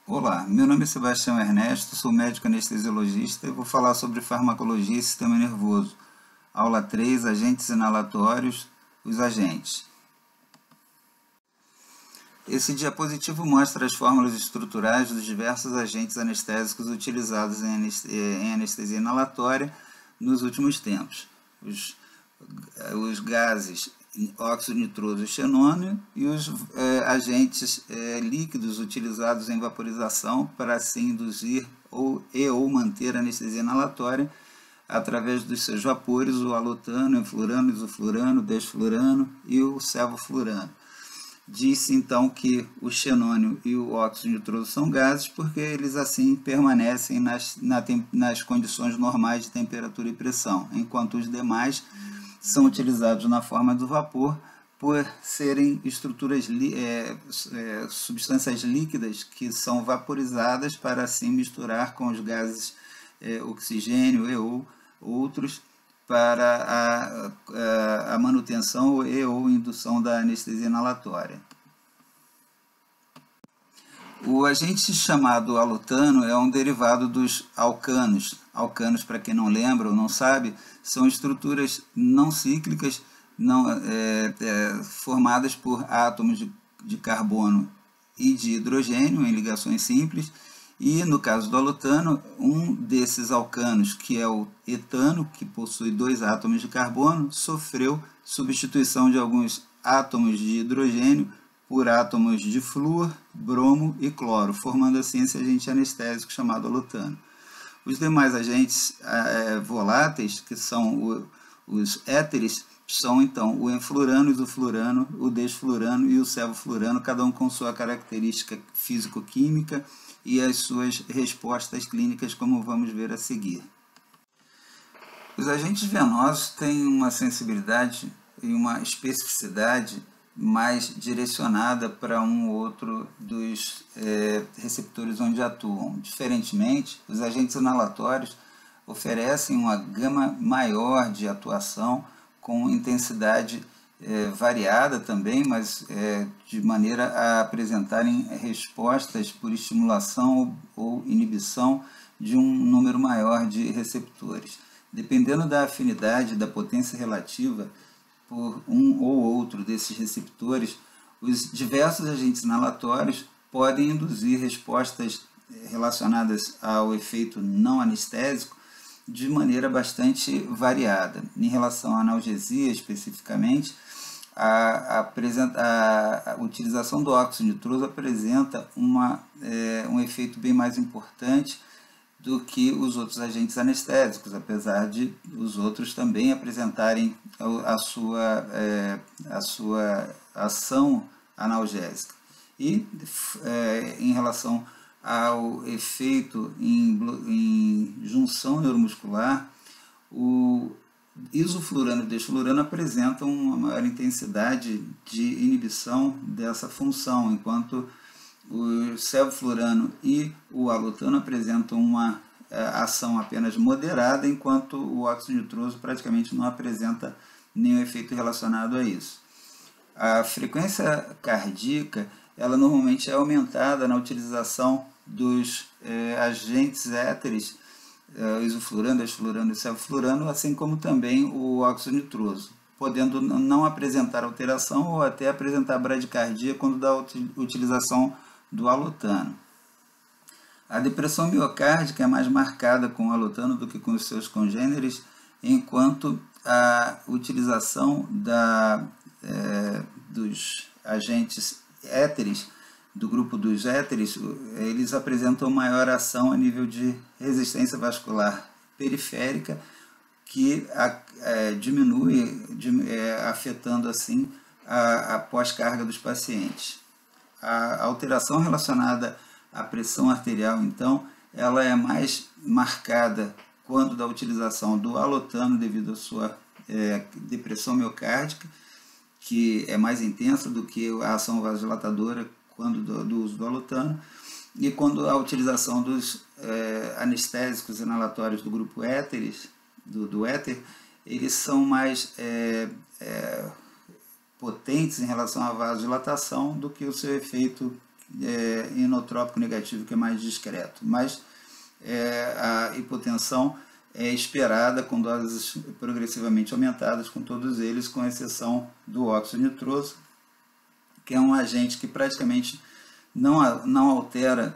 Olá, meu nome é Sebastião Ernesto, sou médico anestesiologista e vou falar sobre farmacologia e sistema nervoso. Aula 3, agentes inalatórios, os agentes. Esse diapositivo mostra as fórmulas estruturais dos diversos agentes anestésicos utilizados em anestesia inalatória nos últimos tempos. Os gases óxido nitroso e xenônio e os agentes líquidos utilizados em vaporização para assim induzir ou manter a anestesia inalatória através dos seus vapores, o alotano, enflurano, isoflurano, desflurano e o sevoflurano. Diz-se então que o xenônio e o óxido nitroso são gases porque eles assim permanecem nas condições normais de temperatura e pressão, enquanto os demais são utilizados na forma do vapor por serem substâncias líquidas que são vaporizadas para assim misturar com os gases oxigênio e ou outros para a manutenção e ou indução da anestesia inalatória. O agente chamado alotano é um derivado dos alcanos. Alcanos, para quem não lembra ou não sabe, são estruturas não cíclicas formadas por átomos de carbono e de hidrogênio em ligações simples. E no caso do alotano, um desses alcanos, que é o etano, que possui 2 átomos de carbono, sofreu substituição de alguns átomos de hidrogênio por átomos de flúor, bromo e cloro, formando assim esse agente anestésico chamado alotano. Os demais agentes voláteis, que são os éteres, são então o enflurano, o isoflurano, o desflurano e o sevoflurano, cada um com sua característica físico-química e as suas respostas clínicas, como vamos ver a seguir. Os agentes venosos têm uma sensibilidade e uma especificidade mais direcionada para um ou outro dos receptores onde atuam. Diferentemente, os agentes inalatórios oferecem uma gama maior de atuação com intensidade variada também, mas de maneira a apresentarem respostas por estimulação ou inibição de um número maior de receptores. Dependendo da afinidade, da potência relativa por um ou outro desses receptores, os diversos agentes inalatórios podem induzir respostas relacionadas ao efeito não anestésico de maneira bastante variada. Em relação à analgesia, especificamente, a utilização do óxido nitroso apresenta um efeito bem mais importante do que os outros agentes anestésicos, apesar de os outros também apresentarem a sua ação analgésica. E em relação ao efeito em junção neuromuscular, o isoflurano e desflurano apresentam uma maior intensidade de inibição dessa função, enquanto o sevoflurano e o alotano apresentam uma ação apenas moderada, enquanto o óxido nitroso praticamente não apresenta nenhum efeito relacionado a isso. A frequência cardíaca ela normalmente é aumentada na utilização dos agentes éteres, isoflurano, desflurano e sevoflurano, assim como também o óxido nitroso, podendo não apresentar alteração ou até apresentar bradicardia quando da utilização do alotano. A depressão miocárdica é mais marcada com o alotano do que com os seus congêneres, enquanto a utilização dos agentes éteres, do grupo dos éteres, eles apresentam maior ação a nível de resistência vascular periférica, que diminui, afetando assim a pós-carga dos pacientes. A alteração relacionada à pressão arterial, então, ela é mais marcada quando da utilização do alotano devido à sua depressão miocárdica, que é mais intensa do que a ação vasodilatadora quando do uso do alotano, e quando a utilização dos anestésicos inalatórios do grupo éteres, do éter, eles são mais potentes em relação à vasodilatação do que o seu efeito inotrópico negativo, que é mais discreto. Mas a hipotensão é esperada com doses progressivamente aumentadas com todos eles, com exceção do óxido nitroso, que é um agente que praticamente não altera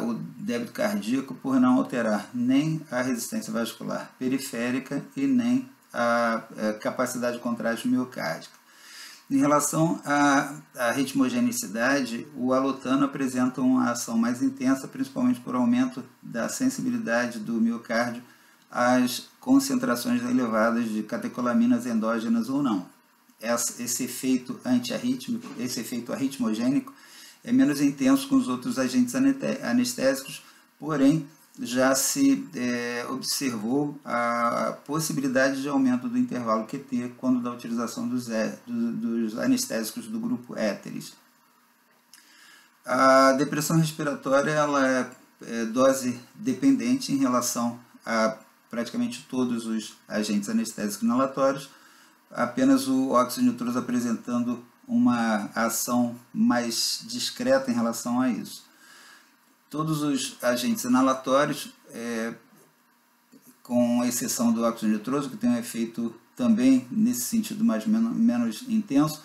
o débito cardíaco por não alterar nem a resistência vascular periférica e nem a capacidade contrátil miocárdica. Em relação à ritmogenicidade, o alotano apresenta uma ação mais intensa, principalmente por aumento da sensibilidade do miocárdio às concentrações elevadas de catecolaminas endógenas ou não. Esse efeito antiarrítmico, esse efeito arritmogênico, é menos intenso com os outros agentes anestésicos, porém já se observou a possibilidade de aumento do intervalo QT quando da utilização dos anestésicos do grupo éteres. A depressão respiratória ela é dose dependente em relação a praticamente todos os agentes anestésicos inalatórios, apenas o óxido nitroso apresentando uma ação mais discreta em relação a isso. Todos os agentes inalatórios, com exceção do óxido nitroso, que tem um efeito também nesse sentido menos intenso,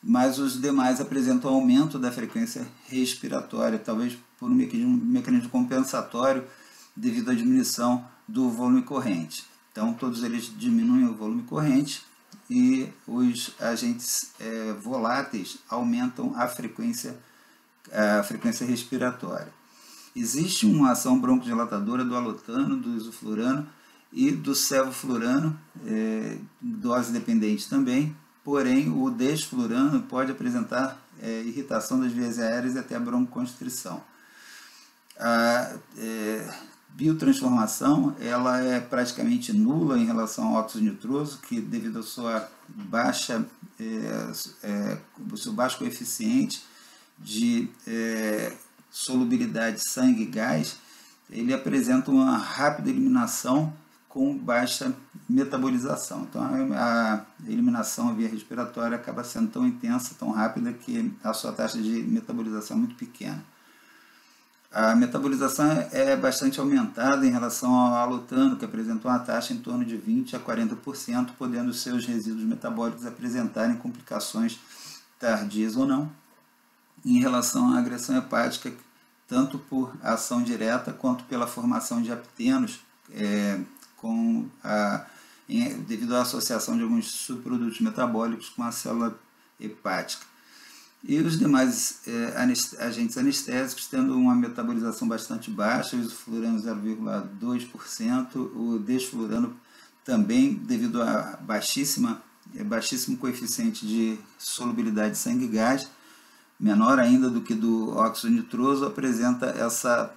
mas os demais apresentam aumento da frequência respiratória, talvez por um mecanismo compensatório devido à diminuição do volume corrente. Então, todos eles diminuem o volume corrente e os agentes voláteis aumentam a frequência respiratória. Existe uma ação broncodilatadora do alotano, do isoflurano e do sevoflurano, dose dependente também, porém o desflurano pode apresentar irritação das vias aéreas e até a broncoconstrição. A biotransformação ela é praticamente nula em relação ao óxido nitroso, que devido ao seu baixo coeficiente de solubilidade sangue e gás, ele apresenta uma rápida eliminação com baixa metabolização. Então a eliminação via respiratória acaba sendo tão intensa, tão rápida, que a sua taxa de metabolização é muito pequena. A metabolização é bastante aumentada em relação ao alotano, que apresenta uma taxa em torno de 20% a 40%, podendo seus resíduos metabólicos apresentarem complicações tardias ou não, em relação à agressão hepática, tanto por ação direta quanto pela formação de aptenos, devido à associação de alguns subprodutos metabólicos com a célula hepática. E os demais agentes anestésicos tendo uma metabolização bastante baixa, o isoflurano 0,2%, o desflurano também, devido a baixíssimo coeficiente de solubilidade de sangue e gás, menor ainda do que do óxido nitroso, apresenta essa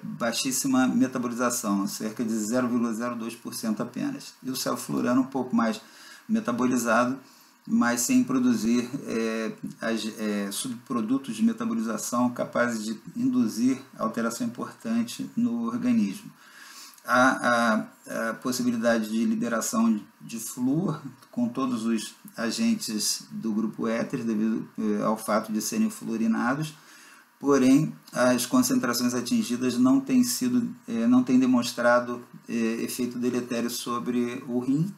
baixíssima metabolização, cerca de 0,02% apenas. E o sevoflurano um pouco mais metabolizado, mas sem produzir subprodutos de metabolização capazes de induzir alteração importante no organismo. Há a possibilidade de liberação de flúor com todos os agentes do grupo éter, devido ao fato de serem fluorinados, porém as concentrações atingidas não têm demonstrado efeito deletério sobre o rim,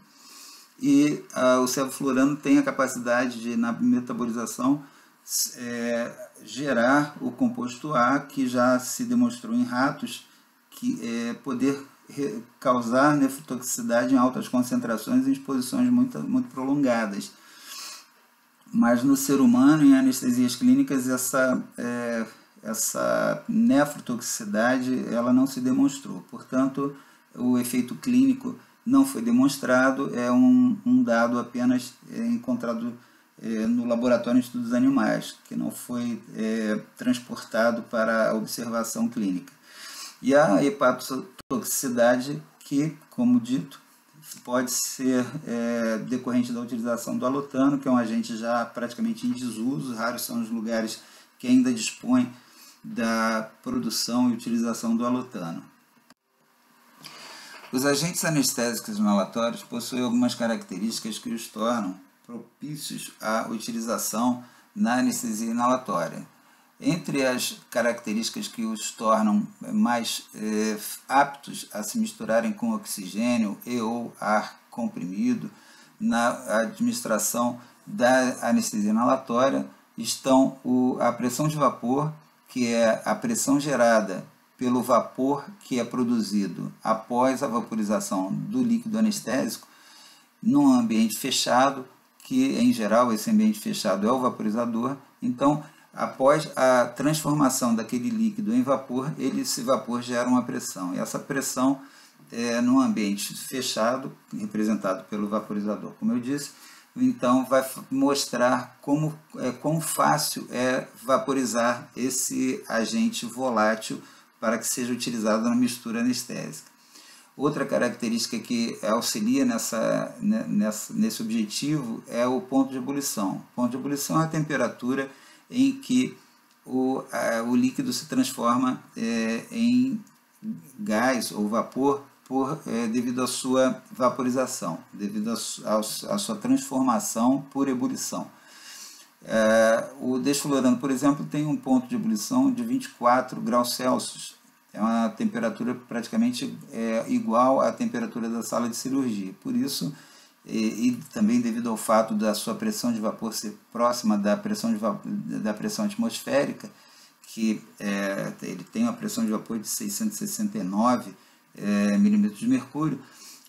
e o sevoflurano tem a capacidade de, na metabolização, gerar o composto A, que já se demonstrou em ratos que poder causar nefrotoxicidade em altas concentrações em exposições muito prolongadas. Mas no ser humano, em anestesias clínicas, essa nefrotoxicidade ela não se demonstrou. Portanto, o efeito clínico não foi demonstrado, é um dado apenas encontrado no laboratório de estudos animais, que não foi transportado para a observação clínica. E a hepatotoxicidade, que, como dito, pode ser decorrente da utilização do alotano, que é um agente já praticamente em desuso. Raros são os lugares que ainda dispõem da produção e utilização do alotano. Os agentes anestésicos inalatórios possuem algumas características que os tornam propícios à utilização na anestesia inalatória. Entre as características que os tornam mais aptos a se misturarem com oxigênio e ou ar comprimido na administração da anestesia inalatória estão a pressão de vapor, que é a pressão gerada pelo vapor que é produzido após a vaporização do líquido anestésico num ambiente fechado, que em geral esse ambiente fechado é o vaporizador. Então, após a transformação daquele líquido em vapor, esse vapor gera uma pressão. E essa pressão, num ambiente fechado, representado pelo vaporizador, como eu disse, então vai mostrar quão fácil é vaporizar esse agente volátil para que seja utilizado na mistura anestésica. Outra característica que auxilia nesse objetivo é o ponto de ebulição. O ponto de ebulição é a temperatura em que o líquido se transforma em gás ou vapor devido à sua vaporização, devido à sua transformação por ebulição. O desflorano, por exemplo, tem um ponto de ebulição de 24 graus Celsius. É uma temperatura praticamente igual à temperatura da sala de cirurgia. Por isso, e também devido ao fato da sua pressão de vapor ser próxima da pressão atmosférica, que ele tem uma pressão de vapor de 669 milímetros de mercúrio,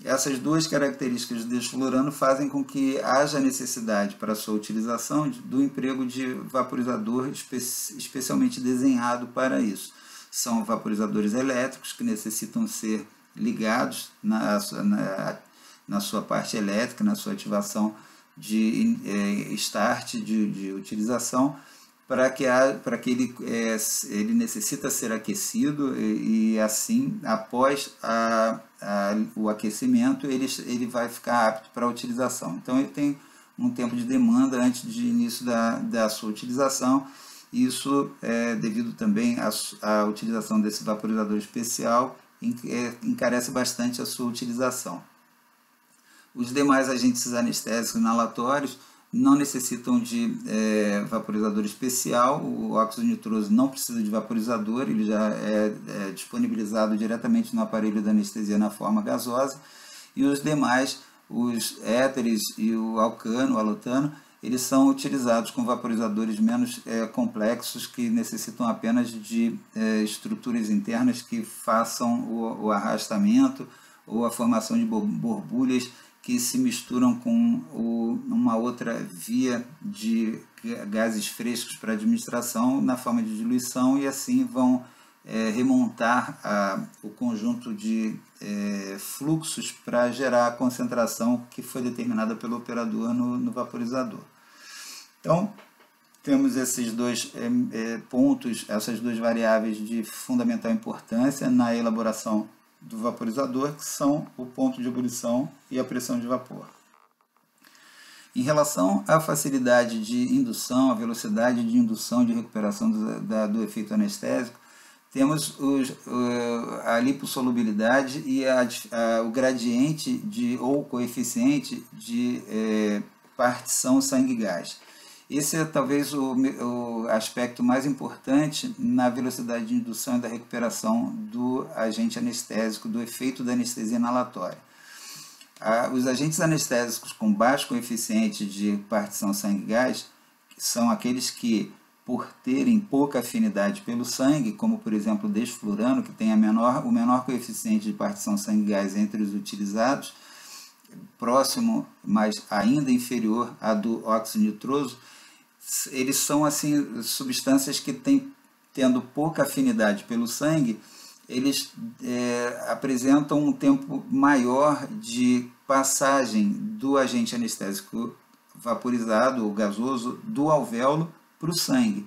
essas duas características do desflorano fazem com que haja necessidade para a sua utilização do emprego de vaporizador especialmente desenhado para isso. São vaporizadores elétricos que necessitam ser ligados na sua parte elétrica, na sua ativação de start de utilização, para que ele necessita ser aquecido e assim, após o aquecimento, ele vai ficar apto para a utilização. Então, ele tem um tempo de demanda antes de início da sua utilização. Isso é devido também à utilização desse vaporizador especial, encarece bastante a sua utilização. Os demais agentes anestésicos inalatórios não necessitam de vaporizador especial. O óxido nitroso não precisa de vaporizador, ele já é disponibilizado diretamente no aparelho da anestesia na forma gasosa. E os demais, os éteres e o alcano, o alotano, eles são utilizados com vaporizadores menos complexos, que necessitam apenas de estruturas internas que façam o arrastamento ou a formação de borbulhas que se misturam com uma outra via de gases frescos para administração na forma de diluição, e assim vão remontar o conjunto de fluxos para gerar a concentração que foi determinada pelo operador no vaporizador. Então, temos esses dois pontos, essas duas variáveis de fundamental importância na elaboração do vaporizador, que são o ponto de ebulição e a pressão de vapor. Em relação à facilidade de indução, a velocidade de indução de recuperação do efeito anestésico, temos a lipossolubilidade e o gradiente ou coeficiente de partição sangue-gás. Esse é talvez o aspecto mais importante na velocidade de indução e da recuperação do agente anestésico, do efeito da anestesia inalatória. Os agentes anestésicos com baixo coeficiente de partição sangue-gás são aqueles que, por terem pouca afinidade pelo sangue, como por exemplo o desflurano, que tem o menor coeficiente de partição sangue-gás entre os utilizados, próximo, mas ainda inferior à do óxido nitroso, eles são assim substâncias que tendo pouca afinidade pelo sangue, eles apresentam um tempo maior de passagem do agente anestésico vaporizado ou gasoso do alvéolo para o sangue.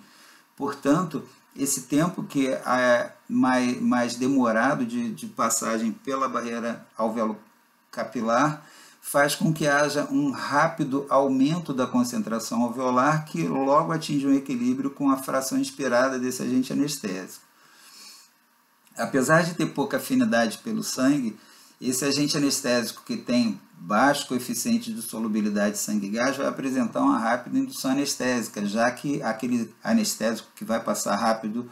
Portanto, esse tempo que é mais demorado de passagem pela barreira alvéolo-capilar faz com que haja um rápido aumento da concentração alveolar, que logo atinge um equilíbrio com a fração esperada desse agente anestésico. Apesar de ter pouca afinidade pelo sangue, Esse agente anestésico que tem baixo coeficiente de solubilidade de sangue e gás vai apresentar uma rápida indução anestésica, já que aquele anestésico que vai passar rápido,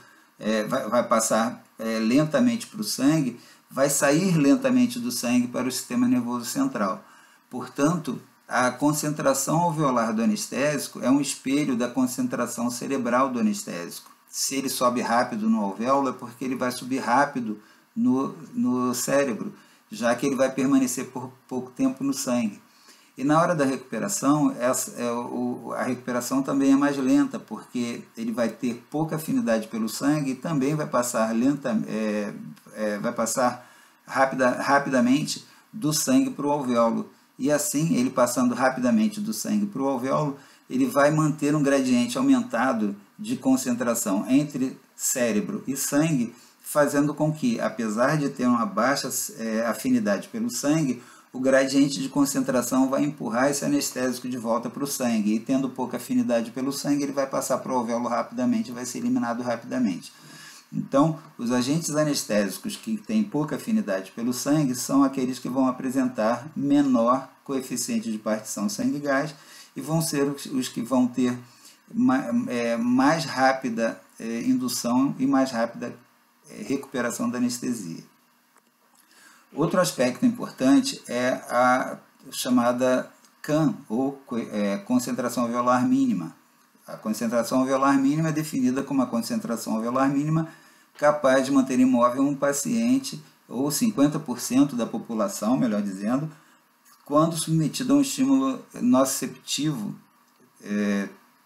vai passar lentamente para o sangue, vai sair lentamente do sangue para o sistema nervoso central. Portanto, a concentração alveolar do anestésico é um espelho da concentração cerebral do anestésico. Se ele sobe rápido no alvéolo, é porque ele vai subir rápido no cérebro, já que ele vai permanecer por pouco tempo no sangue. E na hora da recuperação, a recuperação também é mais lenta, porque ele vai ter pouca afinidade pelo sangue e também vai passar, rapidamente do sangue para o alvéolo. E assim, ele passando rapidamente do sangue para o alvéolo, ele vai manter um gradiente aumentado de concentração entre cérebro e sangue, fazendo com que, apesar de ter uma baixa afinidade pelo sangue, o gradiente de concentração vai empurrar esse anestésico de volta para o sangue. E tendo pouca afinidade pelo sangue, ele vai passar para o alvéolo rapidamente, vai ser eliminado rapidamente. Então, os agentes anestésicos que têm pouca afinidade pelo sangue são aqueles que vão apresentar menor coeficiente de partição sangue-gás e vão ser os que vão ter mais rápida indução e mais rápida recuperação da anestesia. Outro aspecto importante é a chamada CAM, ou concentração alveolar mínima. A concentração alveolar mínima é definida como a concentração alveolar mínima capaz de manter imóvel um paciente, ou 50% da população, melhor dizendo, quando submetido a um estímulo nociceptivo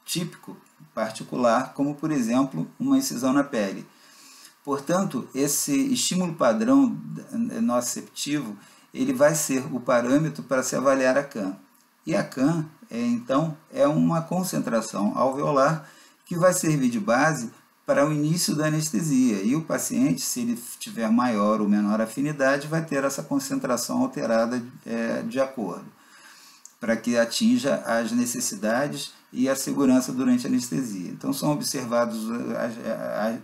típico, particular, como, por exemplo, uma incisão na pele. Portanto, esse estímulo padrão nociceptivo, ele vai ser o parâmetro para se avaliar a CAM. E a CAM, então, é uma concentração alveolar que vai servir de base para o início da anestesia. E o paciente, se ele tiver maior ou menor afinidade, vai ter essa concentração alterada de acordo, para que atinja as necessidades e a segurança durante a anestesia. Então, são observados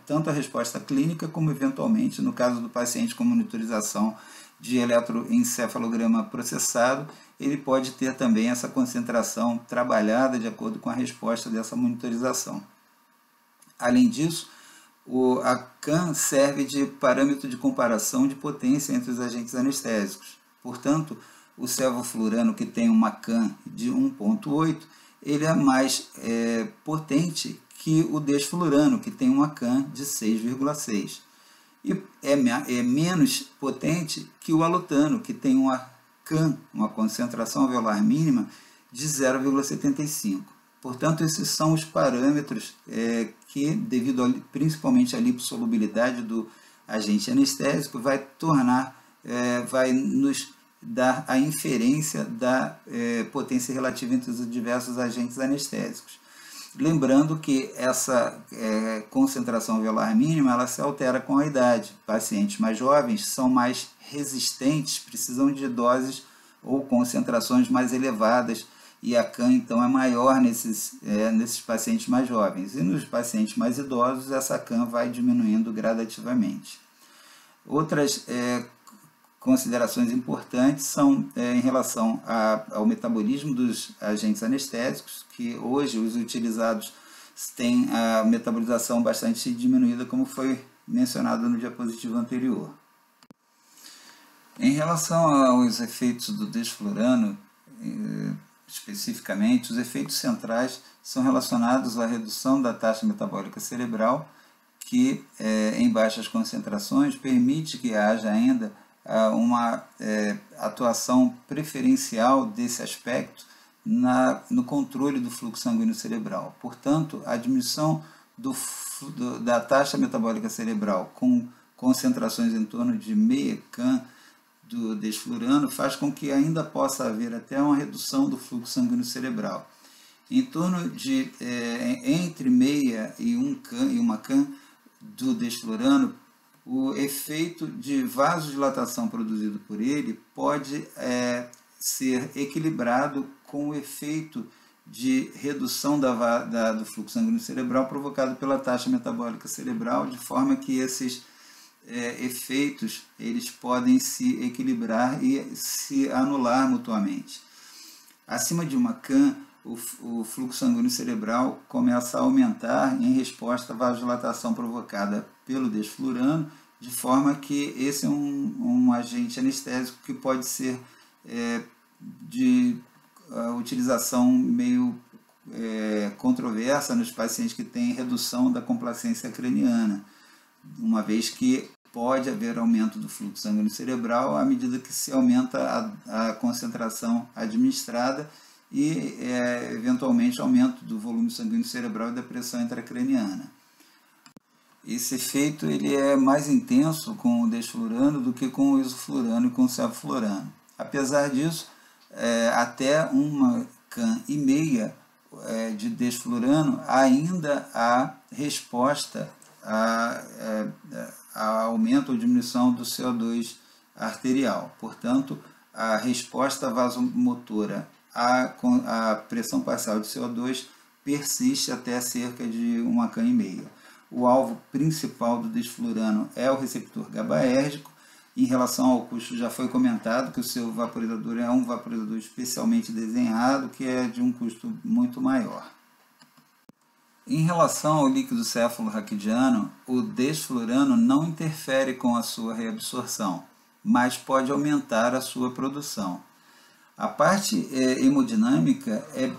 tanto a resposta clínica como, eventualmente, no caso do paciente com monitorização de eletroencefalograma processado, ele pode ter também essa concentração trabalhada de acordo com a resposta dessa monitorização. Além disso, a CAM serve de parâmetro de comparação de potência entre os agentes anestésicos. Portanto, o sevoflurano, que tem uma CAM de 1,8, ele é mais potente que o desflurano, que tem uma CAM de 6,6. E é menos potente que o alotano, que tem uma CAM, uma concentração alveolar mínima, de 0,75. Portanto, esses são os parâmetros que, devido principalmente à lipossolubilidade do agente anestésico, vai nos dar a inferência da potência relativa entre os diversos agentes anestésicos. Lembrando que essa concentração alveolar mínima ela se altera com a idade. Pacientes mais jovens são mais resistentes, precisam de doses ou concentrações mais elevadas, e a CAM então é maior nesses pacientes mais jovens. E nos pacientes mais idosos, essa CAM vai diminuindo gradativamente. Outras considerações importantes são em relação ao metabolismo dos agentes anestésicos, que hoje os utilizados têm a metabolização bastante diminuída, como foi mencionado no diapositivo anterior. Em relação aos efeitos do desflurano, especificamente, os efeitos centrais são relacionados à redução da taxa metabólica cerebral, que em baixas concentrações permite que haja ainda uma atuação preferencial desse aspecto no controle do fluxo sanguíneo cerebral. Portanto, a diminuição da taxa metabólica cerebral com concentrações em torno de meia CAM do desflurano faz com que ainda possa haver até uma redução do fluxo sanguíneo cerebral. Em torno de entre meia e uma CAM do desflurano, o efeito de vasodilatação produzido por ele pode ser equilibrado com o efeito de redução do fluxo sanguíneo cerebral provocado pela taxa metabólica cerebral, de forma que esses efeitos eles podem se equilibrar e se anular mutuamente. Acima de uma CAM, o fluxo sanguíneo cerebral começa a aumentar em resposta à vasodilatação provocada pelo desflurano, de forma que esse é um agente anestésico que pode ser de utilização meio controversa nos pacientes que têm redução da complacência craniana, uma vez que pode haver aumento do fluxo sanguíneo cerebral à medida que se aumenta a concentração administrada e, eventualmente, aumento do volume sanguíneo cerebral e da pressão intracraniana. Esse efeito ele é mais intenso com o desflurano do que com o isoflurano e com o sevoflurano. Apesar disso, até uma CAM e meia de desflurano ainda há resposta a aumento ou diminuição do CO2 arterial. Portanto, a resposta vasomotora à pressão parcial de CO2 persiste até cerca de uma CAM e meia. O alvo principal do desflurano é o receptor GABAérgico. Em relação ao custo, já foi comentado que o seu vaporizador é um vaporizador especialmente desenhado, que é de um custo muito maior. Em relação ao líquido céfalo-raquidiano, o desflurano não interfere com a sua reabsorção, mas pode aumentar a sua produção. A parte hemodinâmica é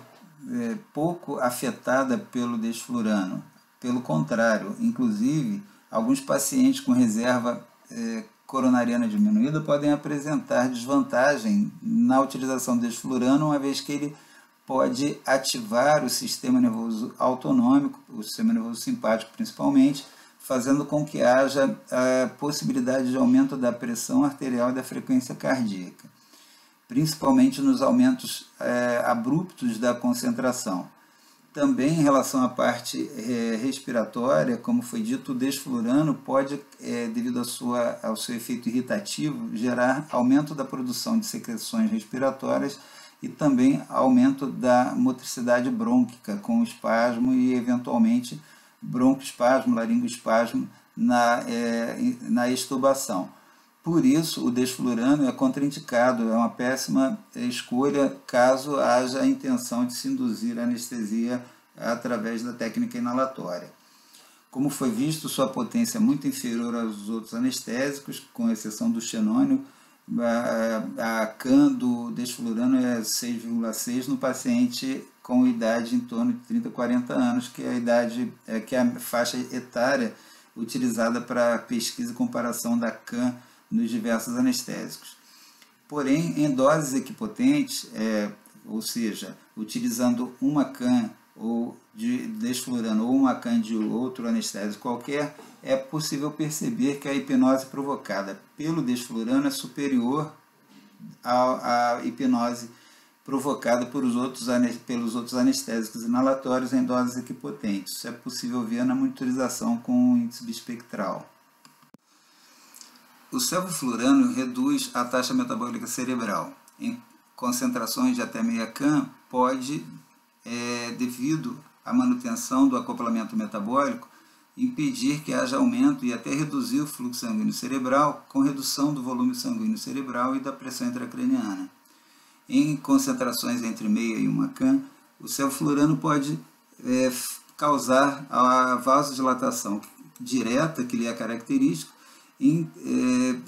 pouco afetada pelo desflurano. Pelo contrário, inclusive, alguns pacientes com reserva coronariana diminuída podem apresentar desvantagem na utilização do desflurano, uma vez que ele pode ativar o sistema nervoso autonômico, o sistema nervoso simpático principalmente, fazendo com que haja a possibilidade de aumento da pressão arterial e da frequência cardíaca, principalmente nos aumentos abruptos da concentração. Também em relação à parte respiratória, como foi dito, o desflurano pode, devido ao seu efeito irritativo, gerar aumento da produção de secreções respiratórias e também aumento da motricidade brônquica, com espasmo e, eventualmente, broncoespasmo, laringoespasmo na extubação. Por isso, o desflurano é contraindicado, é uma péssima escolha caso haja a intenção de se induzir a anestesia através da técnica inalatória. Como foi visto, sua potência é muito inferior aos outros anestésicos, com exceção do xenônio. A CAM do desflurano é 6,6 no paciente com idade em torno de 30 a 40 anos, que é a idade, que é a faixa etária utilizada para pesquisa e comparação da CAM nos diversos anestésicos. Porém, em doses equipotentes, ou seja, utilizando uma CAM ou de desflurano ou uma CAM de outro anestésico qualquer, é possível perceber que a hipnose provocada pelo desflurano é superior à hipnose provocada pelos outros anestésicos inalatórios em doses equipotentes. Isso é possível ver na monitorização com o índice bispectral. O sevoflurano reduz a taxa metabólica cerebral. Em concentrações de até meia CAM, pode, devido à manutenção do acoplamento metabólico, impedir que haja aumento e até reduzir o fluxo sanguíneo cerebral, com redução do volume sanguíneo cerebral e da pressão intracraniana. Em concentrações entre meia e uma CAM, o sevoflurano pode causar a vasodilatação direta, que lhe é característico,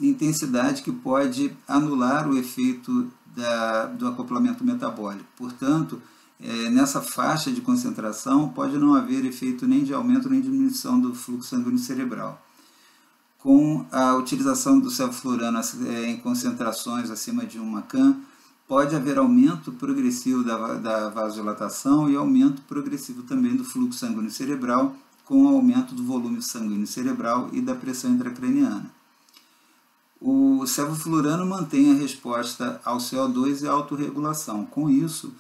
intensidade que pode anular o efeito do acoplamento metabólico. Portanto, nessa faixa de concentração pode não haver efeito nem de aumento nem de diminuição do fluxo sanguíneo cerebral. Com a utilização do sevoflurano em concentrações acima de uma CAM, pode haver aumento progressivo da vasodilatação e aumento progressivo também do fluxo sanguíneo cerebral, com o aumento do volume sanguíneo cerebral e da pressão intracraniana. O sevoflurano mantém a resposta ao CO2 e a autorregulação. Com isso,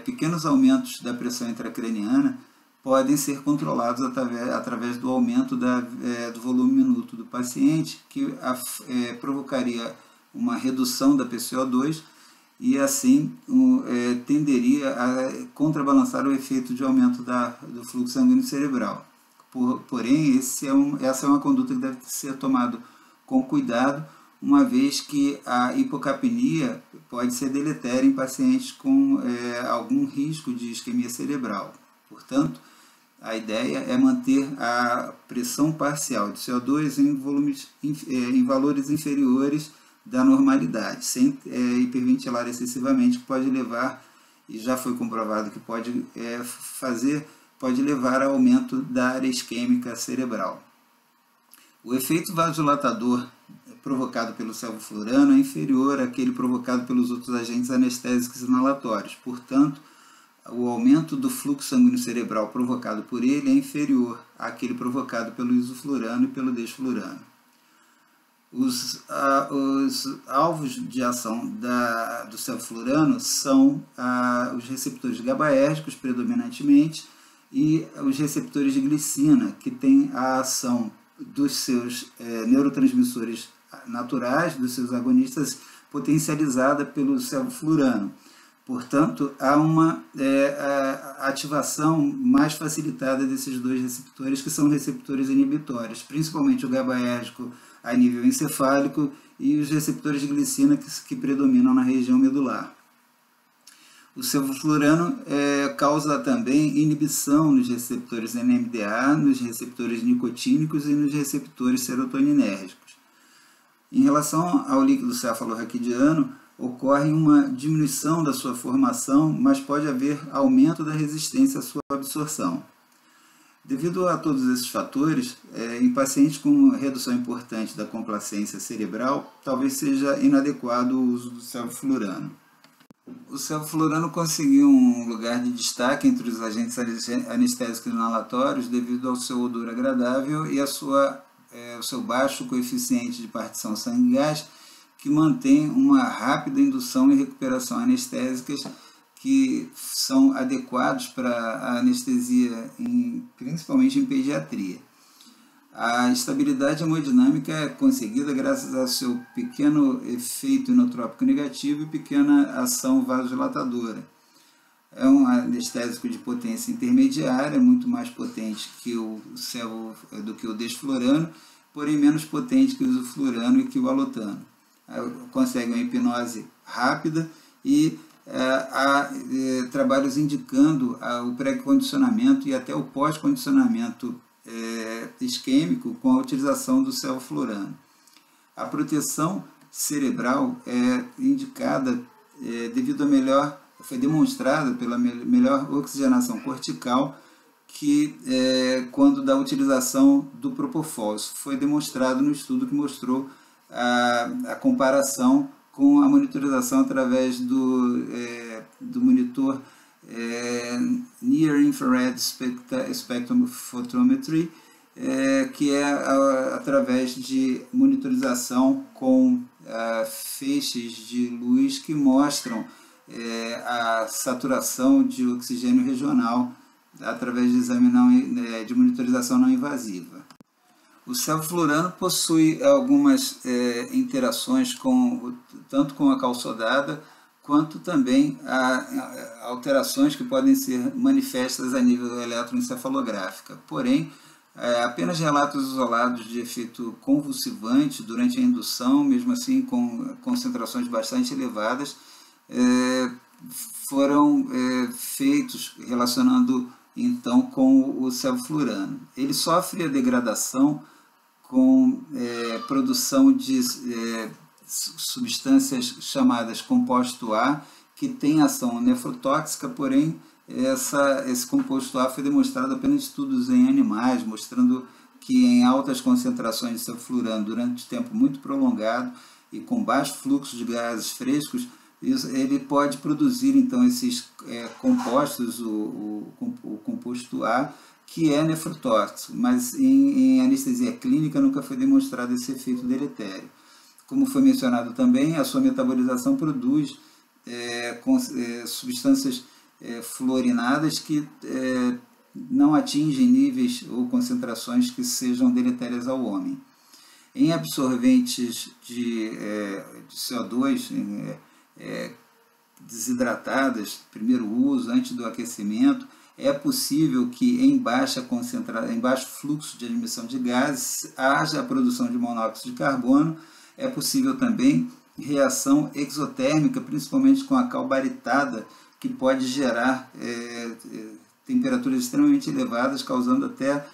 pequenos aumentos da pressão intracraniana podem ser controlados através do aumento do volume minuto do paciente, que provocaria uma redução da PCO2 e assim tenderia a contrabalançar o efeito de aumento do fluxo sanguíneo cerebral. porém essa é uma conduta que deve ser tomada com cuidado, uma vez que a hipocapnia pode ser deletéria em pacientes com algum risco de isquemia cerebral. Portanto, a ideia é manter a pressão parcial de CO2 em valores inferiores da normalidade, sem hiperventilar excessivamente, que pode levar, e já foi comprovado que pode levar ao aumento da área isquêmica cerebral. O efeito vasodilatador provocado pelo sevoflurano é inferior àquele provocado pelos outros agentes anestésicos inalatórios. Portanto, o aumento do fluxo sanguíneo cerebral provocado por ele é inferior àquele provocado pelo isoflurano e pelo desflurano. Os alvos de ação do sevoflurano são os receptores GABAérgicos predominantemente e os receptores de glicina, que têm a ação dos seus neurotransmissores naturais, dos seus agonistas, potencializada pelo sevoflurano. Portanto, há uma ativação mais facilitada desses dois receptores, que são receptores inibitórios, principalmente o GABAérgico a nível encefálico e os receptores de glicina que predominam na região medular. O sevoflurano causa também inibição nos receptores NMDA, nos receptores nicotínicos e nos receptores serotoninérgicos. Em relação ao líquido cefalorraquidiano, ocorre uma diminuição da sua formação, mas pode haver aumento da resistência à sua absorção. Devido a todos esses fatores, em pacientes com redução importante da complacência cerebral, talvez seja inadequado o uso do sevoflurano. O sevoflurano conseguiu um lugar de destaque entre os agentes anestésicos inalatórios devido ao seu odor agradável e o seu baixo coeficiente de partição sangue-gás, que mantém uma rápida indução e recuperação anestésicas que são adequados para a anestesia, principalmente em pediatria. A estabilidade hemodinâmica é conseguida graças ao seu pequeno efeito inotrópico negativo e pequena ação vasodilatadora. É um anestésico de potência intermediária, muito mais potente que do que o desflurano, porém menos potente que o isoflurano e que o alotano. Consegue uma hipnose rápida e há trabalhos indicando o pré-condicionamento e até o pós-condicionamento isquêmico com a utilização do sevoflurano. A proteção cerebral é indicada devido a foi demonstrada pela melhor oxigenação cortical quando da utilização do propofol. Isso foi demonstrado no estudo que mostrou a comparação com a monitorização através do monitor Near Infrared Spectrum Photometry, que é através de monitorização com feixes de luz que mostram a saturação de oxigênio regional através de exame de monitorização não invasiva. O sevoflurano possui algumas interações tanto com a calçodada quanto também alterações que podem ser manifestas a nível eletroencefalográfico. Porém, apenas relatos isolados de efeito convulsivante durante a indução, mesmo assim com concentrações bastante elevadas, foram feitos relacionando então com o sevoflurano. Ele sofre a degradação com produção de substâncias chamadas composto A, que tem ação nefrotóxica, porém esse composto A foi demonstrado apenas em estudos em animais, mostrando que em altas concentrações de sevoflurano durante tempo muito prolongado e com baixo fluxo de gases frescos, ele pode produzir então esses compostos, o composto A, que é nefrotóxico, mas em anestesia clínica nunca foi demonstrado esse efeito deletério. Como foi mencionado também, a sua metabolização produz substâncias fluorinadas que não atingem níveis ou concentrações que sejam deletérias ao homem. Em absorventes de CO2 desidratadas, primeiro uso, antes do aquecimento, é possível que em baixo fluxo de admissão de gases haja a produção de monóxido de carbono. É possível também reação exotérmica, principalmente com a cal baritada, que pode gerar temperaturas extremamente elevadas, causando até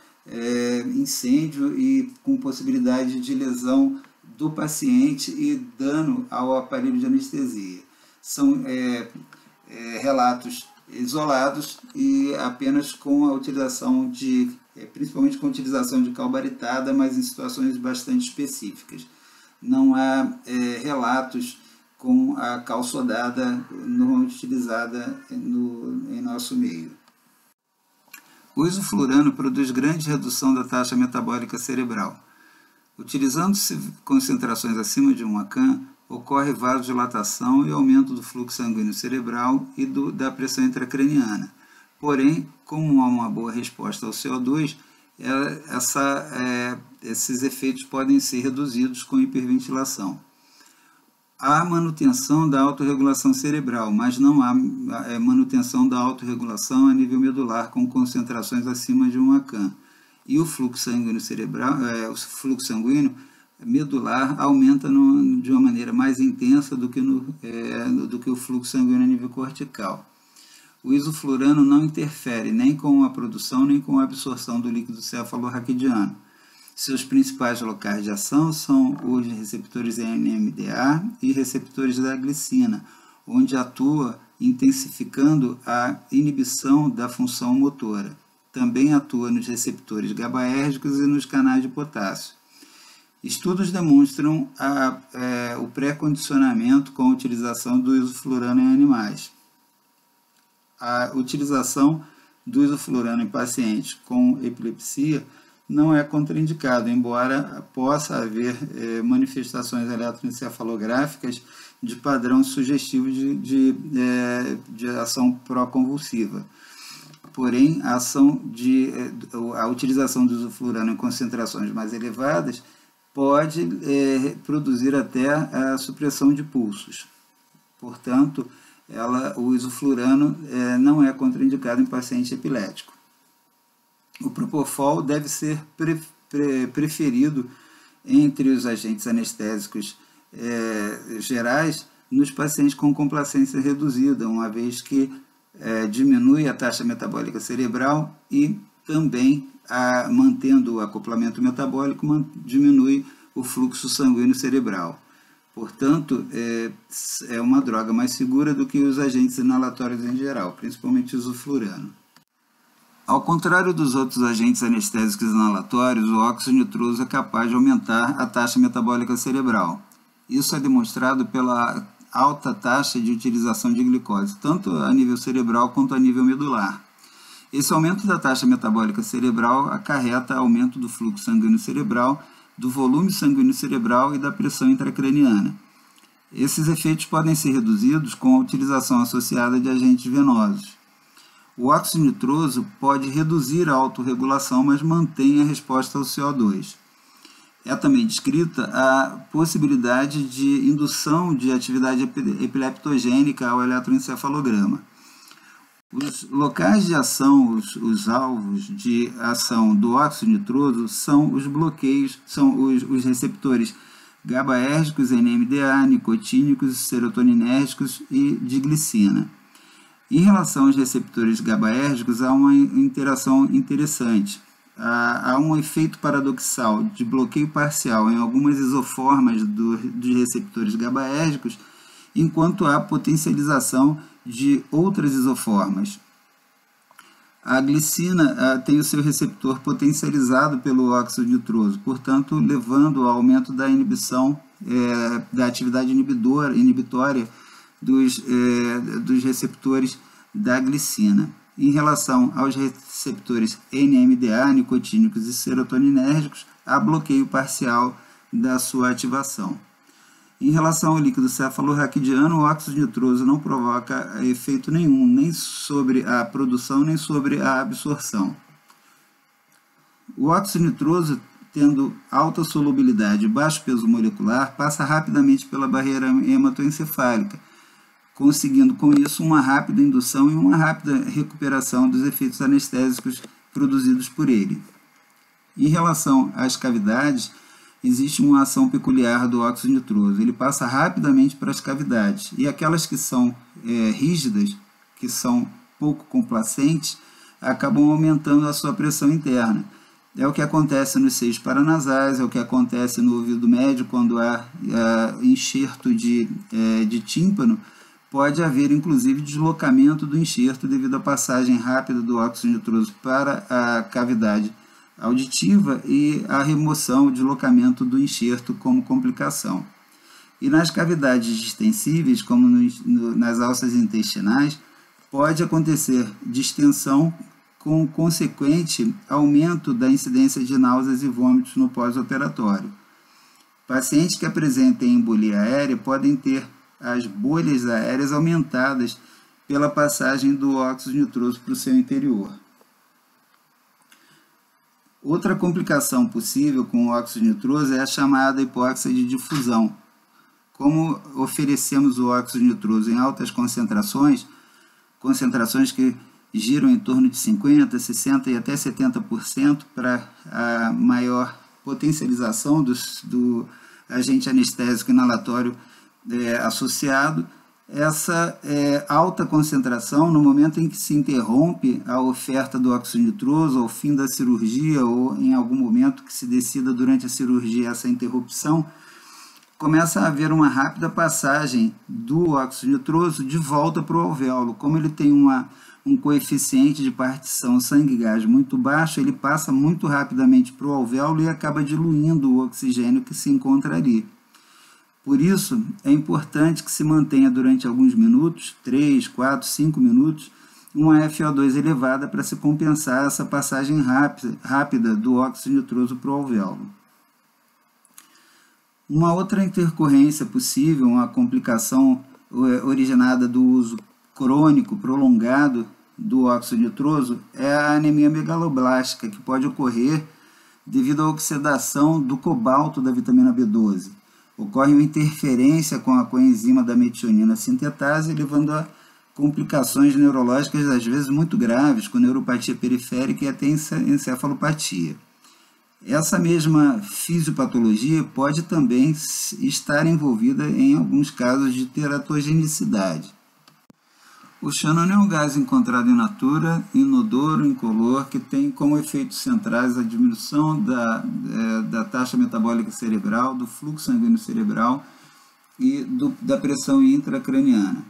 incêndio e com possibilidade de lesão do paciente e dano ao aparelho de anestesia. São relatos isolados e apenas com a utilização principalmente com a utilização de cal baritada, mas em situações bastante específicas. Não há relatos com a cal sodada normalmente utilizada em nosso meio. O isoflurano produz grande redução da taxa metabólica cerebral. Utilizando-se concentrações acima de 1 ACAM, ocorre vasodilatação e aumento do fluxo sanguíneo cerebral e da pressão intracraniana. Porém, como há uma boa resposta ao CO2, esses efeitos podem ser reduzidos com hiperventilação. Há manutenção da autorregulação cerebral, mas não há manutenção da autorregulação a nível medular com concentrações acima de 1 ACAM. E o fluxo sanguíneo cerebral, o fluxo sanguíneo medular aumenta de uma maneira mais intensa do que o fluxo sanguíneo a nível cortical. O isoflurano não interfere nem com a produção nem com a absorção do líquido cefalorraquidiano. Seus principais locais de ação são os receptores NMDA e receptores da glicina, onde atua intensificando a inibição da função motora. Também atua nos receptores GABAérgicos e nos canais de potássio. Estudos demonstram o pré-condicionamento com a utilização do isoflurano em animais. A utilização do isoflurano em pacientes com epilepsia não é contraindicado, embora possa haver manifestações eletroencefalográficas de padrão sugestivo de ação pró-convulsiva. Porém, a utilização do isoflurano em concentrações mais elevadas pode produzir até a supressão de pulsos. Portanto, o isoflurano não é contraindicado em paciente epilético. O propofol deve ser preferido entre os agentes anestésicos gerais nos pacientes com complacência reduzida, uma vez que diminui a taxa metabólica cerebral e também, mantendo o acoplamento metabólico, diminui o fluxo sanguíneo cerebral. Portanto, é uma droga mais segura do que os agentes inalatórios em geral, principalmente o isoflurano. Ao contrário dos outros agentes anestésicos inalatórios, o óxido nitroso é capaz de aumentar a taxa metabólica cerebral. Isso é demonstrado pela alta taxa de utilização de glicose, tanto a nível cerebral quanto a nível medular. Esse aumento da taxa metabólica cerebral acarreta aumento do fluxo sanguíneo cerebral, do volume sanguíneo cerebral e da pressão intracraniana. Esses efeitos podem ser reduzidos com a utilização associada de agentes venosos. O óxido nitroso pode reduzir a autorregulação, mas mantém a resposta ao CO2. É também descrita a possibilidade de indução de atividade epileptogênica ao eletroencefalograma. Os locais de ação, os alvos de ação do óxido nitroso são os bloqueios, são os receptores GABAérgicos, NMDA, nicotínicos, serotoninérgicos e de glicina. Em relação aos receptores GABAérgicos, há uma interação interessante. Há um efeito paradoxal de bloqueio parcial em algumas isoformas dos receptores GABAérgicos, enquanto há potencialização de outras isoformas. A glicina tem o seu receptor potencializado pelo óxido nitroso, portanto, levando ao aumento da inibição, da atividade inibitória dos receptores da glicina. Em relação aos receptores NMDA, nicotínicos e serotoninérgicos, há bloqueio parcial da sua ativação. Em relação ao líquido cefalorraquidiano, o óxido nitroso não provoca efeito nenhum, nem sobre a produção, nem sobre a absorção. O óxido nitroso, tendo alta solubilidade e baixo peso molecular, passa rapidamente pela barreira hematoencefálica, conseguindo com isso uma rápida indução e uma rápida recuperação dos efeitos anestésicos produzidos por ele. Em relação às cavidades, existe uma ação peculiar do óxido nitroso. Ele passa rapidamente para as cavidades, e aquelas que são rígidas, que são pouco complacentes, acabam aumentando a sua pressão interna. É o que acontece nos seios paranasais, é o que acontece no ouvido médio quando há enxerto de tímpano. Pode haver, inclusive, deslocamento do enxerto devido à passagem rápida do óxido nitroso para a cavidade auditiva e a remoção, o deslocamento do enxerto como complicação. E nas cavidades distensíveis, como nas alças intestinais, pode acontecer distensão com consequente aumento da incidência de náuseas e vômitos no pós-operatório. Pacientes que apresentem embolia aérea podem ter as bolhas aéreas aumentadas pela passagem do óxido nitroso para o seu interior. Outra complicação possível com o óxido nitroso é a chamada hipóxia de difusão. Como oferecemos o óxido nitroso em altas concentrações que giram em torno de 50%, 60% e até 70% para a maior potencialização do agente anestésico inalatório associado, essa alta concentração, no momento em que se interrompe a oferta do óxido nitroso, ao fim da cirurgia ou em algum momento que se decida durante a cirurgia essa interrupção, começa a haver uma rápida passagem do óxido nitroso de volta para o alvéolo. Como ele tem um coeficiente de partição sangue-gás muito baixo, ele passa muito rapidamente para o alvéolo e acaba diluindo o oxigênio que se encontra ali. Por isso, é importante que se mantenha durante alguns minutos, 3, 4, 5 minutos, uma FO2 elevada para se compensar essa passagem rápida do óxido nitroso para o alvéolo. Uma outra intercorrência possível, uma complicação originada do uso crônico, prolongado do óxido nitroso, é a anemia megaloblástica, que pode ocorrer devido à oxidação do cobalto da vitamina B12. Ocorre uma interferência com a coenzima da metionina sintetase, levando a complicações neurológicas, às vezes muito graves, com neuropatia periférica e até encefalopatia. Essa mesma fisiopatologia pode também estar envolvida em alguns casos de teratogenicidade. O xanônio é um gás encontrado in natura, inodoro, incolor, que tem como efeitos centrais a diminuição da taxa metabólica cerebral, do fluxo sanguíneo cerebral e da pressão intracraniana.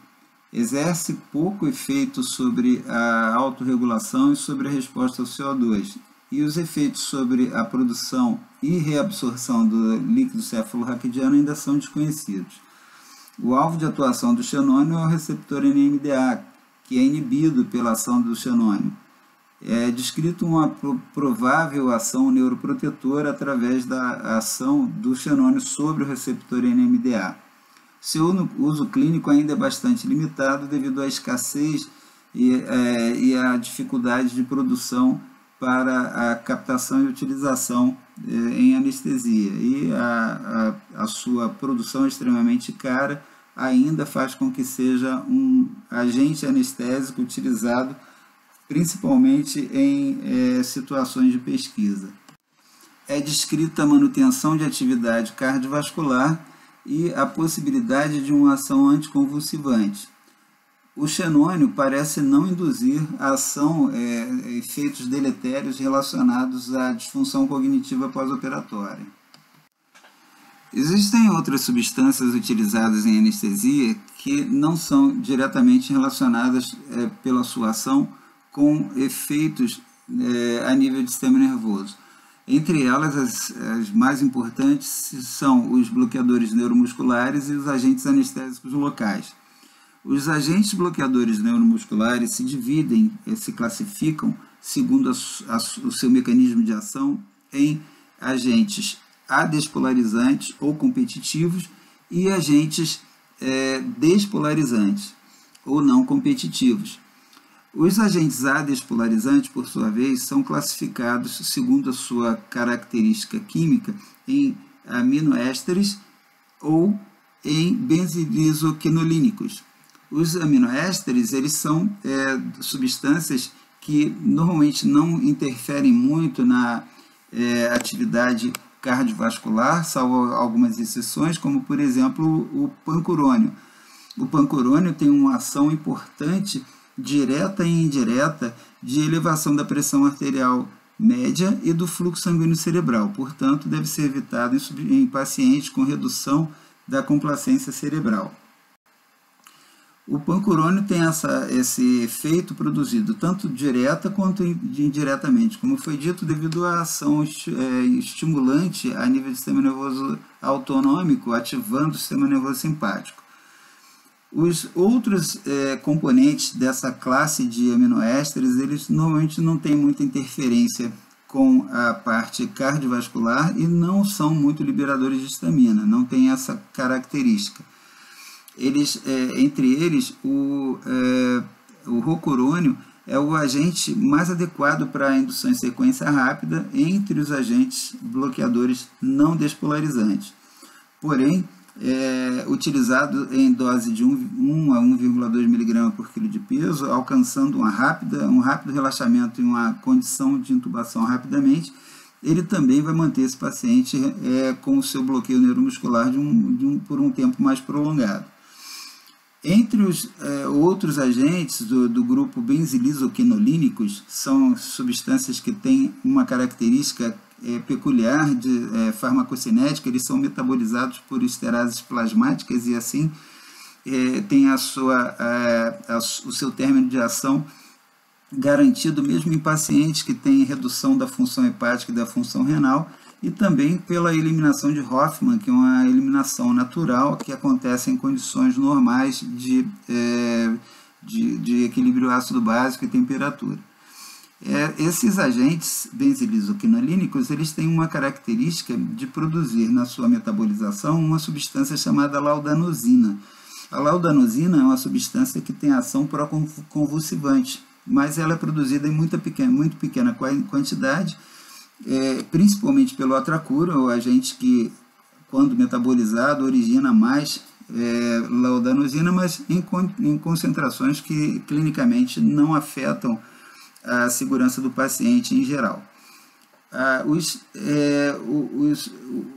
Exerce pouco efeito sobre a autorregulação e sobre a resposta ao CO2, e os efeitos sobre a produção e reabsorção do líquido cefalorraquidiano ainda são desconhecidos. O alvo de atuação do xanônio é o receptor NMDA, que é inibido pela ação do xanônio. É descrito uma provável ação neuroprotetora através da ação do xanônio sobre o receptor NMDA. Seu uso clínico ainda é bastante limitado devido à escassez e à dificuldade de produção para a captação e utilização em anestesia, e a sua produção extremamente cara ainda faz com que seja um agente anestésico utilizado principalmente em situações de pesquisa. É descrita a manutenção de atividade cardiovascular e a possibilidade de uma ação anticonvulsivante. O xanônio parece não induzir a ação, efeitos deletérios relacionados à disfunção cognitiva pós-operatória. Existem outras substâncias utilizadas em anestesia que não são diretamente relacionadas pela sua ação com efeitos a nível de sistema nervoso. Entre elas, as mais importantes são os bloqueadores neuromusculares e os agentes anestésicos locais. Os agentes bloqueadores neuromusculares se classificam, segundo o seu mecanismo de ação, em agentes adespolarizantes ou competitivos e agentes despolarizantes ou não competitivos. Os agentes adespolarizantes, por sua vez, são classificados segundo a sua característica química em aminoésteres ou em benzilisoquinolínicos. Os aminoésteres, eles são substâncias que normalmente não interferem muito na atividade cardiovascular, salvo algumas exceções, como por exemplo o pancurônio. O pancurônio tem uma ação importante, direta e indireta, de elevação da pressão arterial média e do fluxo sanguíneo cerebral. Portanto, deve ser evitado em pacientes com redução da complacência cerebral. O pancurônio tem esse efeito produzido tanto direta quanto indiretamente, como foi dito, devido à ação estimulante a nível do sistema nervoso autonômico, ativando o sistema nervoso simpático. Os outros componentes dessa classe de aminoésteres, eles normalmente não têm muita interferência com a parte cardiovascular e não são muito liberadores de histamina, não tem essa característica. Entre eles, o rocurônio é o agente mais adequado para a indução em sequência rápida entre os agentes bloqueadores não despolarizantes. Porém, utilizado em dose de 1 a 1,2 mg por quilo de peso, alcançando um rápido relaxamento e uma condição de intubação rapidamente, ele também vai manter esse paciente com o seu bloqueio neuromuscular por um tempo mais prolongado. Entre os outros agentes do grupo benzilisoquinolínicos, são substâncias que têm uma característica peculiar de farmacocinética, eles são metabolizados por esterases plasmáticas e assim tem o seu término de ação garantido mesmo em pacientes que têm redução da função hepática e da função renal, e também pela eliminação de Hoffmann, que é uma eliminação natural que acontece em condições normais de equilíbrio ácido básico e temperatura. Esses agentes benzilisoquinolínicos, eles têm uma característica de produzir na sua metabolização uma substância chamada laudanosina. A laudanosina é uma substância que tem ação pró-convulsivante, mas ela é produzida em muito pequena quantidade, principalmente pelo atracura, o agente que, quando metabolizado, origina mais laudanosina, mas em concentrações que clinicamente não afetam a segurança do paciente em geral.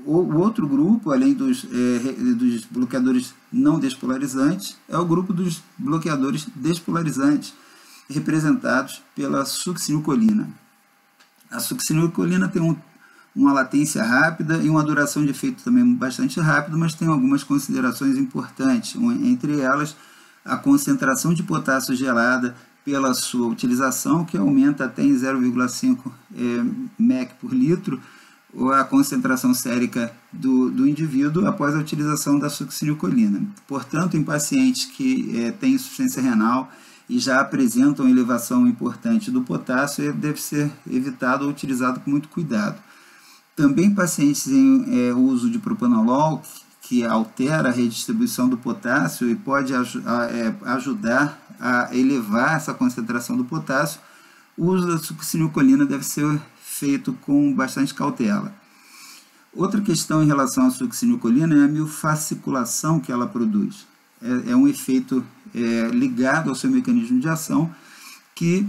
O outro grupo, além dos bloqueadores não despolarizantes, é o grupo dos bloqueadores despolarizantes, representados pela succinilcolina. A succinilcolina tem uma latência rápida e uma duração de efeito também bastante rápida, mas tem algumas considerações importantes, entre elas a concentração de potássio gelada pela sua utilização, que aumenta até em 0,5 mEq por litro, ou a concentração sérica do indivíduo após a utilização da succinilcolina. Portanto, em pacientes que têm insuficiência renal e já apresentam elevação importante do potássio, deve ser evitado ou utilizado com muito cuidado. Também pacientes em uso de propanolol, que altera a redistribuição do potássio e pode ajudar a elevar essa concentração do potássio, o uso da succinilcolina deve ser feito com bastante cautela. Outra questão em relação à succinilcolina é a miofasciculação que ela produz. É um efeito ligado ao seu mecanismo de ação que,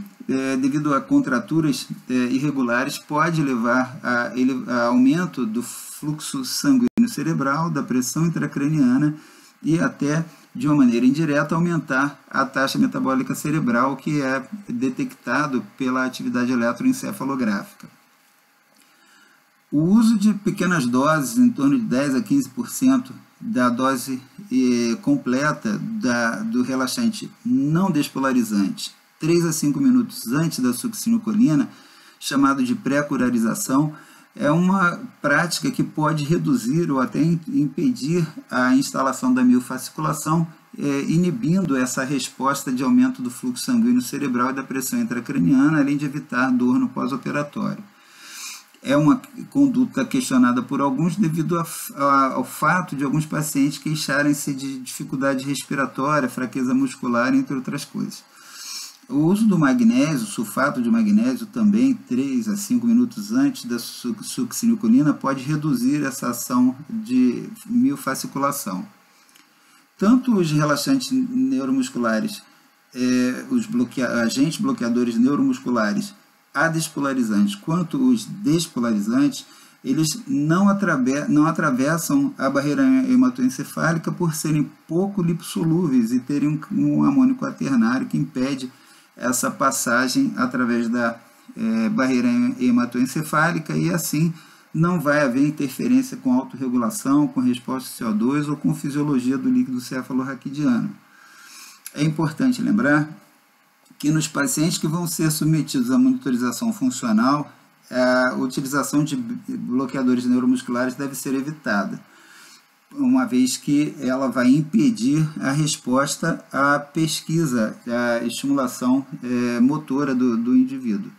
devido a contraturas irregulares, pode levar a aumento do fluxo sanguíneo cerebral, da pressão intracraniana e até, de uma maneira indireta, aumentar a taxa metabólica cerebral, que é detectado pela atividade eletroencefalográfica. O uso de pequenas doses, em torno de 10 a 15% da dose completa do relaxante não despolarizante, 3 a 5 minutos antes da succinilcolina, chamado de pré-curarização, é uma prática que pode reduzir ou até impedir a instalação da miofasciculação, inibindo essa resposta de aumento do fluxo sanguíneo cerebral e da pressão intracraniana, além de evitar dor no pós-operatório. É uma conduta questionada por alguns devido ao fato de alguns pacientes queixarem-se de dificuldade respiratória, fraqueza muscular, entre outras coisas. O uso do magnésio, sulfato de magnésio, também 3 a 5 minutos antes da succinilcolina, pode reduzir essa ação de miofasciculação. Tanto os relaxantes neuromusculares, os agentes bloqueadores neuromusculares adespolarizantes, quanto os despolarizantes, eles não atravessam a barreira hematoencefálica por serem pouco lipossolúveis e terem um amônio quaternário que impede essa passagem através da barreira hematoencefálica, e assim não vai haver interferência com autorregulação, com resposta ao CO2 ou com fisiologia do líquido cefalorraquidiano. É importante lembrar que nos pacientes que vão ser submetidos à monitorização funcional, a utilização de bloqueadores neuromusculares deve ser evitada, uma vez que ela vai impedir a resposta à pesquisa, à estimulação motora do indivíduo.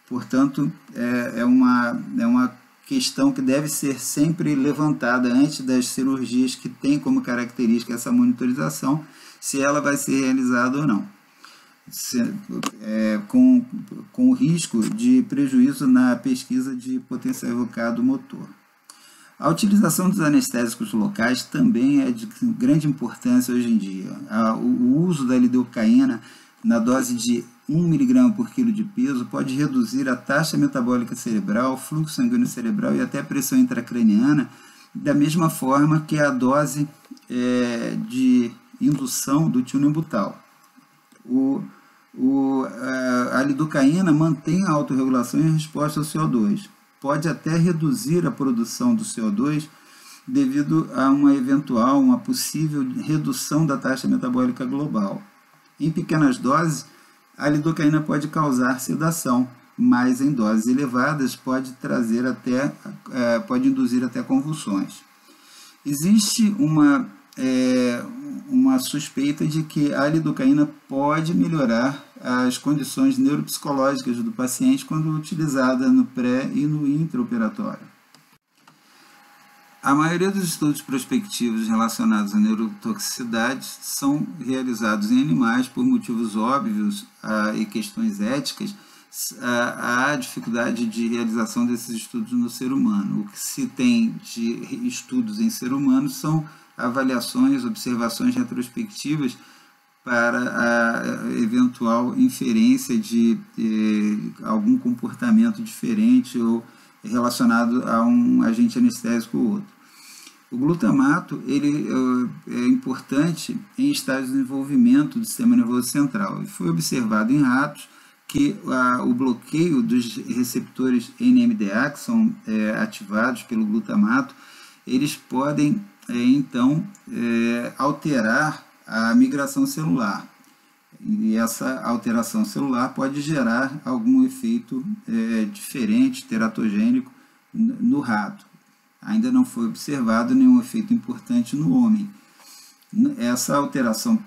Portanto, é uma questão que deve ser sempre levantada antes das cirurgias que tem como característica essa monitorização, se ela vai ser realizada ou não, com o risco de prejuízo na pesquisa de potencial evocado motor. A utilização dos anestésicos locais também é de grande importância hoje em dia. O uso da lidocaína na dose de 1 mg por quilo de peso pode reduzir a taxa metabólica cerebral, fluxo sanguíneo cerebral e até a pressão intracraniana, da mesma forma que a dose de indução do tionembutal. A lidocaína mantém a autorregulação em resposta ao CO2. Pode até reduzir a produção do CO2 devido a uma possível redução da taxa metabólica global. Em pequenas doses, a lidocaína pode causar sedação, mas em doses elevadas pode induzir até convulsões. Existe uma suspeita de que a lidocaína pode melhorar as condições neuropsicológicas do paciente quando utilizada no pré e no intraoperatório. A maioria dos estudos prospectivos relacionados à neurotoxicidade são realizados em animais por motivos óbvios e questões éticas. Há dificuldade de realização desses estudos no ser humano. O que se tem de estudos em ser humano são avaliações, observações retrospectivas para a eventual inferência de algum comportamento diferente ou relacionado a um agente anestésico ou outro. O glutamato ele é importante em estágio de desenvolvimento do sistema nervoso central. E foi observado em ratos que o bloqueio dos receptores NMDA, que são ativados pelo glutamato, eles podem então alterar a migração celular. E essa alteração celular pode gerar algum efeito diferente, teratogênico, no rato. Ainda não foi observado nenhum efeito importante no homem. Essa alteração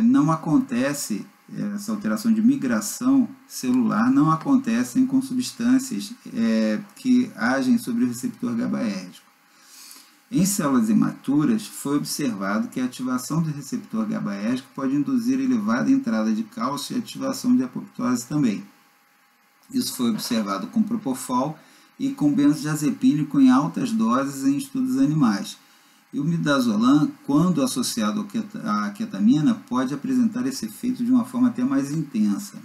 não acontece, essa alteração de migração celular não acontece com substâncias que agem sobre o receptor GABAérgico. Em células imaturas, foi observado que a ativação do receptor GABAérgico pode induzir elevada entrada de cálcio e ativação de apoptose também. Isso foi observado com propofol e com benzodiazepínico em altas doses em estudos animais. E o midazolam, quando associado à ketamina, pode apresentar esse efeito de uma forma até mais intensa.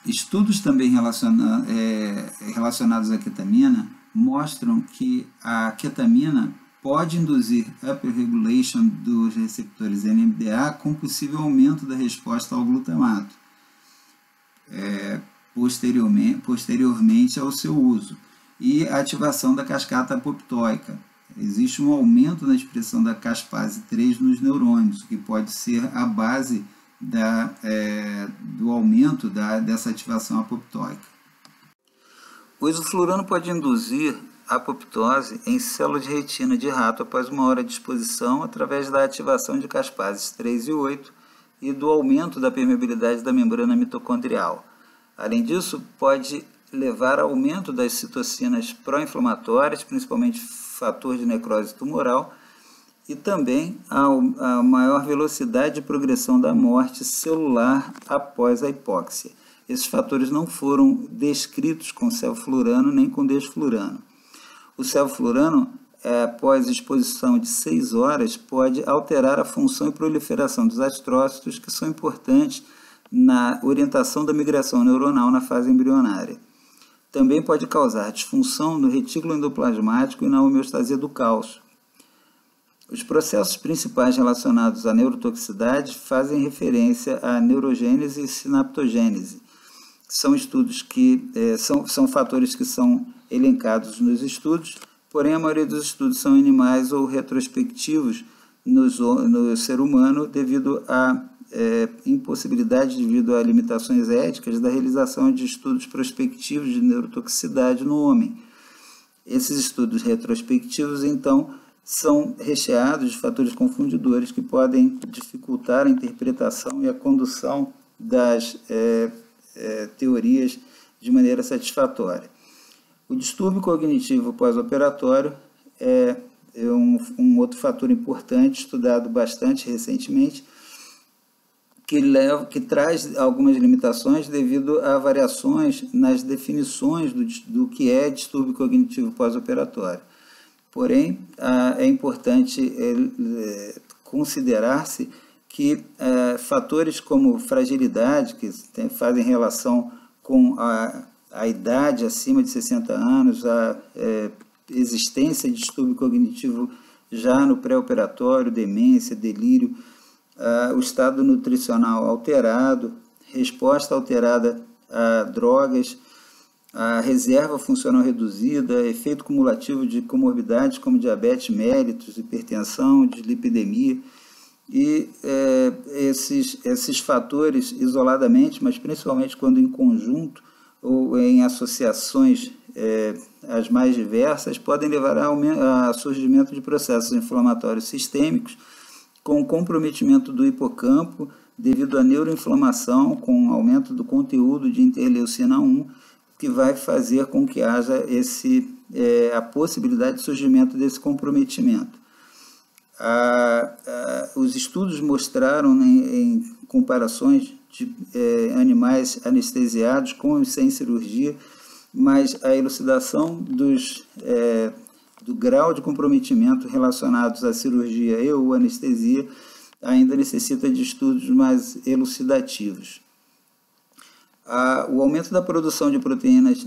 Estudos também relacionados à ketamina mostram que a ketamina pode induzir upregulation dos receptores NMDA com possível aumento da resposta ao glutamato, posteriormente ao seu uso, e a ativação da cascata apoptóica. Existe um aumento na expressão da caspase 3 nos neurônios, que pode ser a base do aumento dessa ativação apoptóica. O isoflurano pode induzir apoptose em células de retina de rato após 1 hora de exposição através da ativação de caspases 3 e 8 e do aumento da permeabilidade da membrana mitocondrial. Além disso, pode levar ao aumento das citocinas pró-inflamatórias, principalmente fator de necrose tumoral, e também a maior velocidade de progressão da morte celular após a hipóxia. Esses fatores não foram descritos com sevoflurano nem com desflurano. O sevoflurano após exposição de 6 horas, pode alterar a função e proliferação dos astrócitos, que são importantes na orientação da migração neuronal na fase embrionária. Também pode causar disfunção no retículo endoplasmático e na homeostasia do cálcio. Os processos principais relacionados à neurotoxicidade fazem referência à neurogênese e sinaptogênese. São estudos que são fatores que são elencados nos estudos, porém a maioria dos estudos são animais ou retrospectivos no ser humano devido à impossibilidade, devido a limitações éticas, da realização de estudos prospectivos de neurotoxicidade no homem. Esses estudos retrospectivos, então, são recheados de fatores confundidores que podem dificultar a interpretação e a condução das teorias de maneira satisfatória. O distúrbio cognitivo pós-operatório é um outro fator importante, estudado bastante recentemente, que traz algumas limitações devido a variações nas definições do que é distúrbio cognitivo pós-operatório. Porém, é importante considerar-se que fatores como fragilidade, que fazem relação com a idade acima de 60 anos, a existência de distúrbio cognitivo já no pré-operatório, demência, delírio, o estado nutricional alterado, resposta alterada a drogas, a reserva funcional reduzida, efeito cumulativo de comorbidades como diabetes mellitus, hipertensão, dislipidemia, e esses fatores isoladamente, mas principalmente quando em conjunto ou em associações as mais diversas, podem levar a surgimento de processos inflamatórios sistêmicos com comprometimento do hipocampo devido à neuroinflamação, com aumento do conteúdo de interleucina 1, que vai fazer com que haja a possibilidade de surgimento desse comprometimento. Os estudos mostraram, em comparações de animais anestesiados com e sem cirurgia, mas a elucidação do grau de comprometimento relacionados à cirurgia e ou anestesia ainda necessita de estudos mais elucidativos. O aumento da produção de proteínas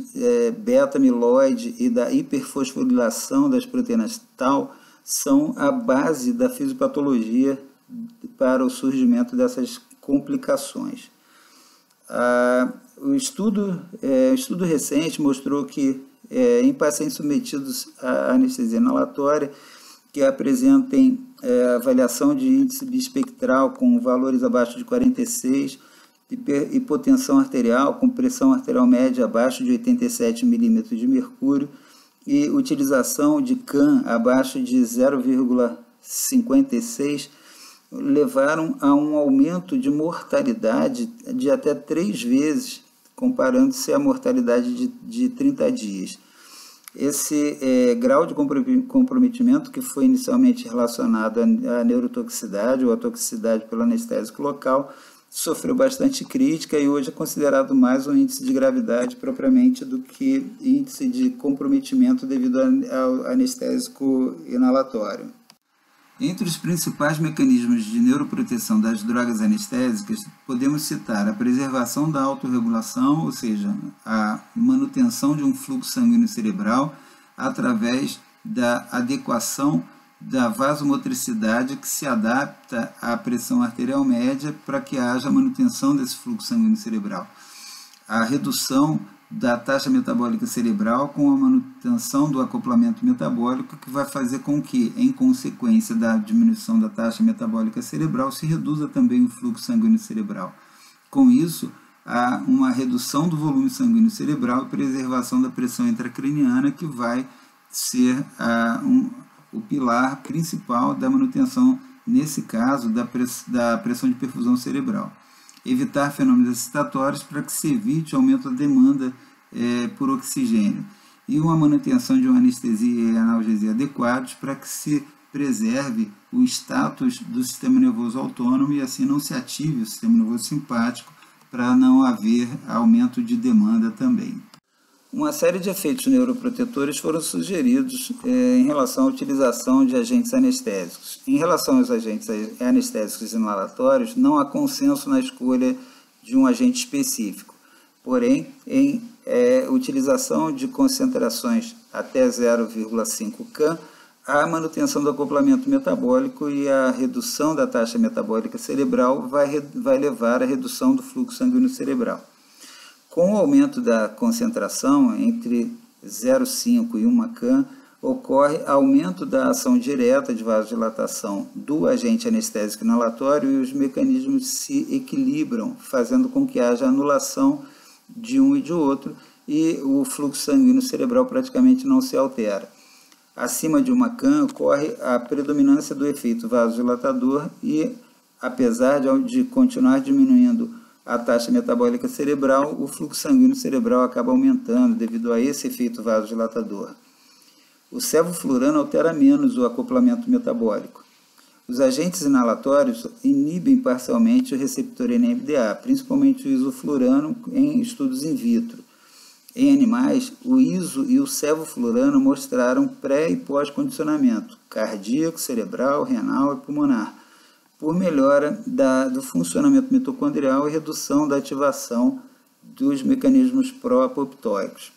beta-amiloide e da hiperfosforilação das proteínas tau são a base da fisiopatologia para o surgimento dessas complicações. O estudo recente mostrou que em pacientes submetidos à anestesia inalatória que apresentem avaliação de índice bispectral com valores abaixo de 46, hipotensão arterial com pressão arterial média abaixo de 87 milímetros de mercúrio e utilização de CAM abaixo de 0,56, levaram a um aumento de mortalidade de até 3 vezes, comparando-se à mortalidade de 30 dias. Esse grau de comprometimento, que foi inicialmente relacionado à neurotoxicidade ou à toxicidade pelo anestésico local, sofreu bastante crítica e hoje é considerado mais um índice de gravidade propriamente do que índice de comprometimento devido ao anestésico inalatório. Entre os principais mecanismos de neuroproteção das drogas anestésicas, podemos citar a preservação da autorregulação, ou seja, a manutenção de um fluxo sanguíneo cerebral através da adequação da vasomotricidade que se adapta à pressão arterial média para que haja manutenção desse fluxo sanguíneo cerebral. A redução da taxa metabólica cerebral com a manutenção do acoplamento metabólico, que vai fazer com que, em consequência da diminuição da taxa metabólica cerebral, se reduza também o fluxo sanguíneo cerebral. Com isso, há uma redução do volume sanguíneo cerebral e preservação da pressão intracraniana, que vai ser o pilar principal da manutenção, nesse caso, da pressão de perfusão cerebral. Evitar fenômenos excitatórios para que se evite o aumento da demanda por oxigênio. E uma manutenção de uma anestesia e analgesia adequados para que se preserve o status do sistema nervoso autônomo e assim não se ative o sistema nervoso simpático para não haver aumento de demanda também. Uma série de efeitos neuroprotetores foram sugeridos em relação à utilização de agentes anestésicos. Em relação aos agentes anestésicos inalatórios, não há consenso na escolha de um agente específico. Porém, em utilização de concentrações até 0,5 CAM, a manutenção do acoplamento metabólico e a redução da taxa metabólica cerebral vai levar à redução do fluxo sanguíneo cerebral. Com o aumento da concentração entre 0,5 e 1 CAM, ocorre aumento da ação direta de vasodilatação do agente anestésico inalatório e os mecanismos se equilibram, fazendo com que haja anulação de um e de outro, e o fluxo sanguíneo cerebral praticamente não se altera. Acima de 1 CAM ocorre a predominância do efeito vasodilatador e, apesar de continuar diminuindo a taxa metabólica cerebral, o fluxo sanguíneo cerebral acaba aumentando devido a esse efeito vasodilatador. O sevoflurano altera menos o acoplamento metabólico. Os agentes inalatórios inibem parcialmente o receptor NMDA, principalmente o isoflurano em estudos in vitro. Em animais, o iso e o sevoflurano mostraram pré- e pós-condicionamento cardíaco, cerebral, renal e pulmonar, por melhora do funcionamento mitocondrial e redução da ativação dos mecanismos pró-apoptóicos.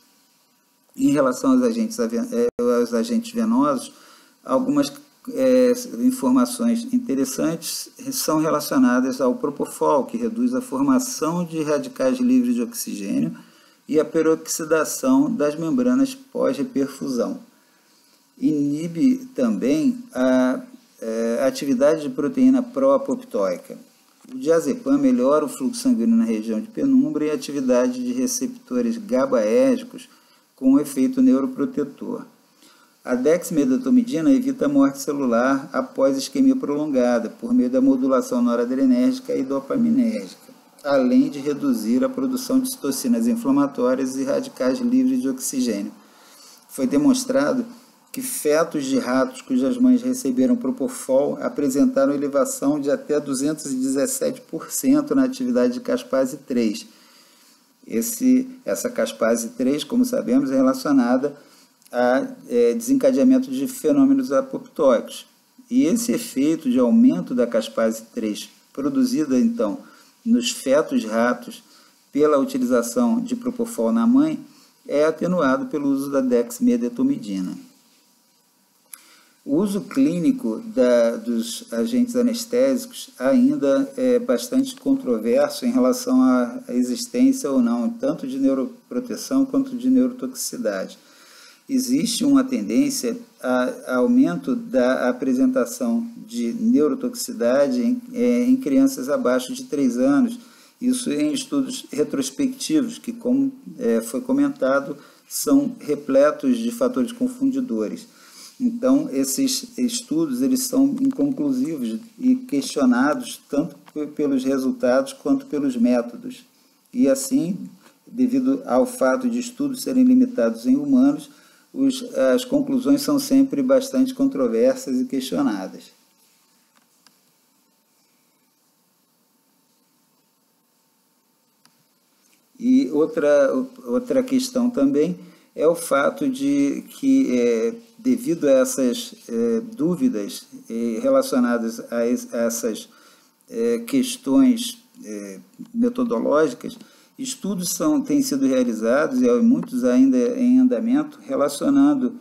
Em relação aos agentes venosos, algumas informações interessantes são relacionadas ao propofol, que reduz a formação de radicais livres de oxigênio e a peroxidação das membranas pós-reperfusão. Inibe também a atividade de proteína pró-apoptóica. O diazepam melhora o fluxo sanguíneo na região de penumbra e a atividade de receptores GABAérgicos com efeito neuroprotetor. A dexmedetomidina evita a morte celular após isquemia prolongada, por meio da modulação noradrenérgica e dopaminérgica, além de reduzir a produção de citocinas inflamatórias e radicais livres de oxigênio. Foi demonstrado que fetos de ratos cujas mães receberam propofol apresentaram elevação de até 217% na atividade de caspase 3. Essa caspase 3, como sabemos, é relacionada a desencadeamento de fenômenos apoptóicos. E esse efeito de aumento da caspase 3, produzida então nos fetos de ratos pela utilização de propofol na mãe, é atenuado pelo uso da dexmedetomidina. O uso clínico dos agentes anestésicos ainda é bastante controverso em relação à existência ou não, tanto de neuroproteção quanto de neurotoxicidade. Existe uma tendência a aumento da apresentação de neurotoxicidade em crianças abaixo de 3 anos, isso em estudos retrospectivos, que, como foi comentado, são repletos de fatores confundidores. Então, esses estudos eles são inconclusivos e questionados tanto pelos resultados quanto pelos métodos. E assim, devido ao fato de estudos serem limitados em humanos, as conclusões são sempre bastante controversas e questionadas. E outra questão também é o fato de que, devido a essas dúvidas relacionadas a essas questões metodológicas, estudos têm sido realizados, e muitos ainda em andamento, relacionando,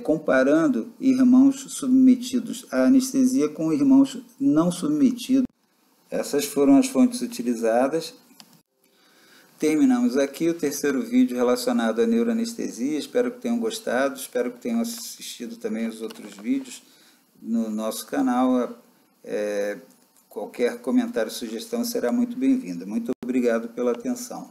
comparando irmãos submetidos à anestesia com irmãos não submetidos. Essas foram as fontes utilizadas. Terminamos aqui o terceiro vídeo relacionado à neuroanestesia. Espero que tenham gostado, espero que tenham assistido também os outros vídeos no nosso canal. Qualquer comentário, sugestão será muito bem-vinda. Muito obrigado pela atenção.